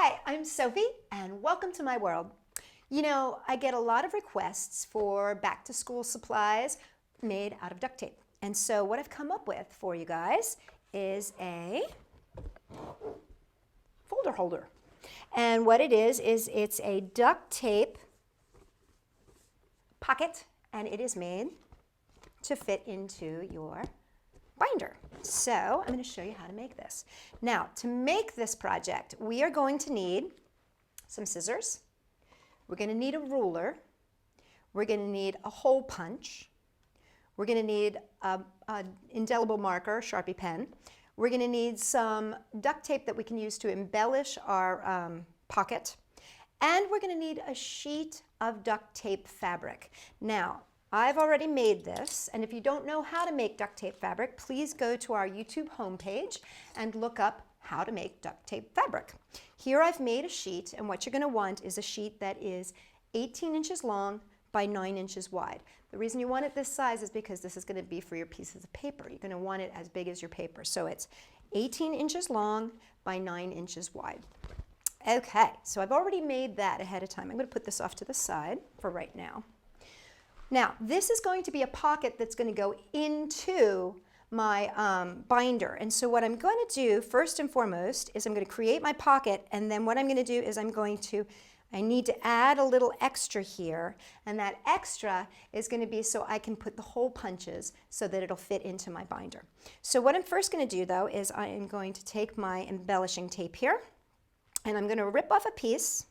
Hi, I'm Sophie, and welcome to my world. You know, I get a lot of requests for back-to-school supplies made out of duct tape. And so what I've come up with for you guys is a folder holder. And what it is it's a duct tape pocket, and it is made to fit into your binder. So I'm going to show you how to make this. Now, to make this project, we are going to need some scissors. We're going to need a ruler. We're going to need a hole punch. We're going to need an indelible marker, Sharpie pen. We're going to need some duct tape that we can use to embellish our pocket. And we're going to need a sheet of duct tape fabric. Now, I've already made this, and if you don't know how to make duct tape fabric, please go to our YouTube homepage and look up how to make duct tape fabric. Here I've made a sheet, and what you're going to want is a sheet that is 18 inches long by 9 inches wide. The reason you want it this size is because this is going to be for your pieces of paper. You're going to want it as big as your paper. So it's 18 inches long by 9 inches wide. Okay, so I've already made that ahead of time. I'm going to put this off to the side for right now. Now, this is going to be a pocket that's going to go into my binder. And so what I'm going to do first and foremost is I'm going to create my pocket, and then what I'm going to do is I need to add a little extra here, and that extra is going to be so I can put the hole punches so that it'll fit into my binder. So what I'm first going to do though is I am going to take my embellishing tape here, and I'm going to rip off a piece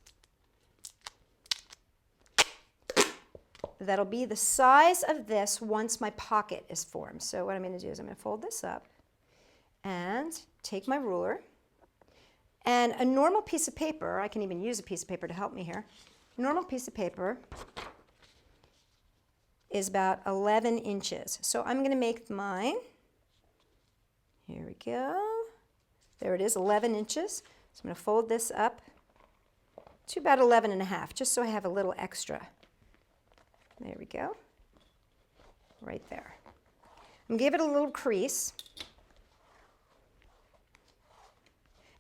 that'll be the size of this once my pocket is formed. So what I'm going to do is I'm going to fold this up and take my ruler. And a normal piece of paper, I can even use a piece of paper to help me here. A normal piece of paper is about 11 inches. So I'm going to make mine, here we go. There it is, 11 inches. So I'm going to fold this up to about 11 and a half, just so I have a little extra. There we go, right there. I'm going to give it a little crease.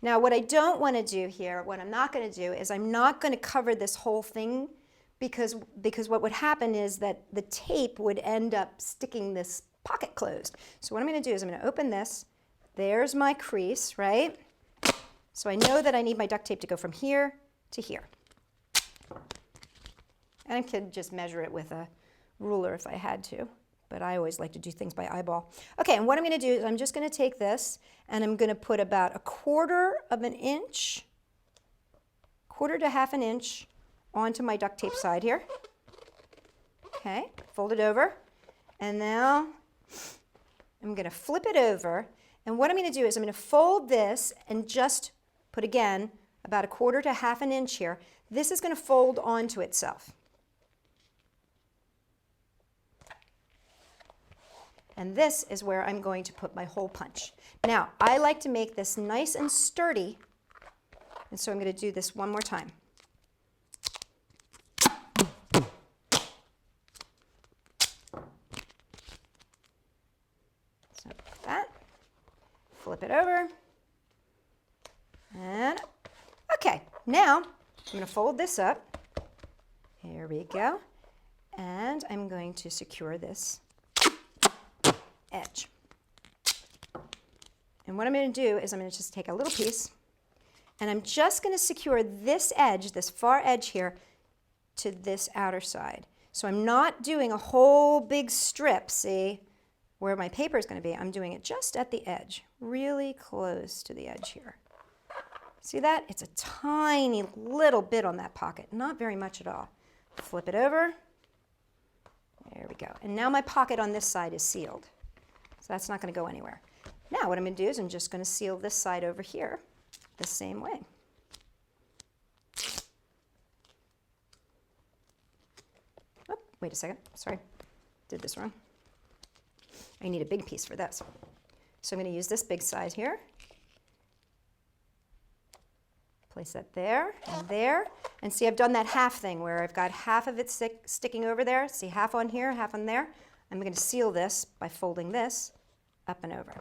Now what I don't want to do here, what I'm not going to do is I'm not going to cover this whole thing because what would happen is that the tape would end up sticking this pocket closed. So what I'm going to do is I'm going to open this. There's my crease, right? So I know that I need my duct tape to go from here to here. And I could just measure it with a ruler if I had to, but I always like to do things by eyeball. Okay, and what I'm going to do is I'm just going to take this and I'm going to put about 1/4 of an inch, 1/4 to 1/2 inch onto my duct tape side here. Okay, fold it over, and now I'm going to flip it over, and what I'm going to do is I'm going to fold this and just put again about 1/4 to 1/2 inch here. This is going to fold onto itself. And this is where I'm going to put my hole punch. Now, I like to make this nice and sturdy, and so I'm going to do this one more time. So like that. Flip it over. And okay, now I'm going to fold this up. Here we go. And I'm going to secure this edge. And what I'm going to do is I'm going to just take a little piece and I'm just going to secure this edge, this far edge here, to this outer side. So I'm not doing a whole big strip, see, where my paper is going to be. I'm doing it just at the edge, really close to the edge here. See that? It's a tiny little bit on that pocket, not very much at all. Flip it over. There we go. And now my pocket on this side is sealed. So that's not going to go anywhere. Now what I'm going to do is I'm just going to seal this side over here the same way. Oh, wait a second. Sorry. Did this wrong. I need a big piece for this. So I'm going to use this big side here. Place that there and there. And see, I've done that half thing where I've got half of it sticking over there. See, half on here, half on there. I'm going to seal this by folding this up and over.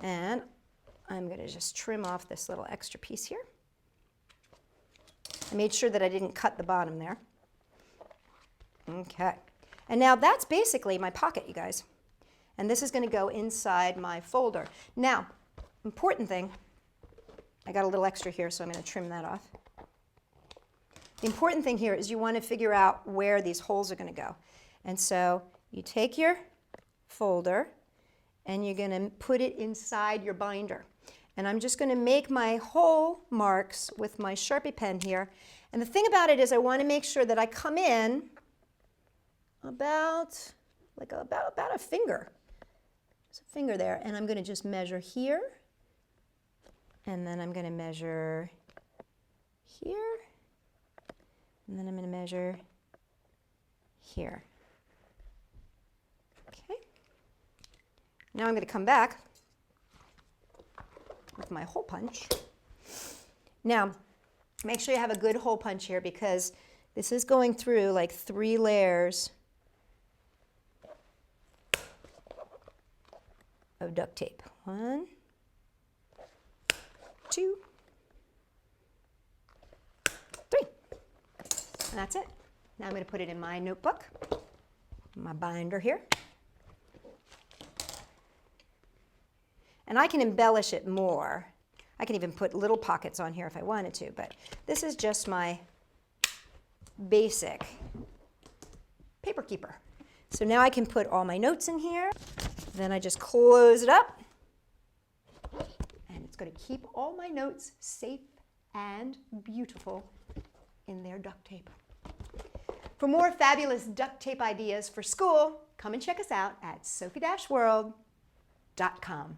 And I'm going to just trim off this little extra piece here. I made sure that I didn't cut the bottom there. Okay. And now that's basically my pocket, you guys. And this is going to go inside my folder. Now, important thing, I got a little extra here, so I'm going to trim that off. The important thing here is you want to figure out where these holes are going to go. And so you take your folder and you're going to put it inside your binder. And I'm just going to make my hole marks with my Sharpie pen here. And the thing about it is I want to make sure that I come in about a finger. There's a finger there. And I'm going to just measure here. And then I'm going to measure here. And then I'm going to measure here. Okay. Now I'm going to come back with my hole punch. Now, make sure you have a good hole punch here because this is going through like 3 layers of duct tape. 1, 2, 3. And that's it. Now I'm going to put it in my notebook, my binder here. And I can embellish it more. I can even put little pockets on here if I wanted to, but this is just my basic paper keeper. So now I can put all my notes in here. Then I just close it up. And it's going to keep all my notes safe and beautiful in their duct tape. For more fabulous duct tape ideas for school, come and check us out at sophie-world.com.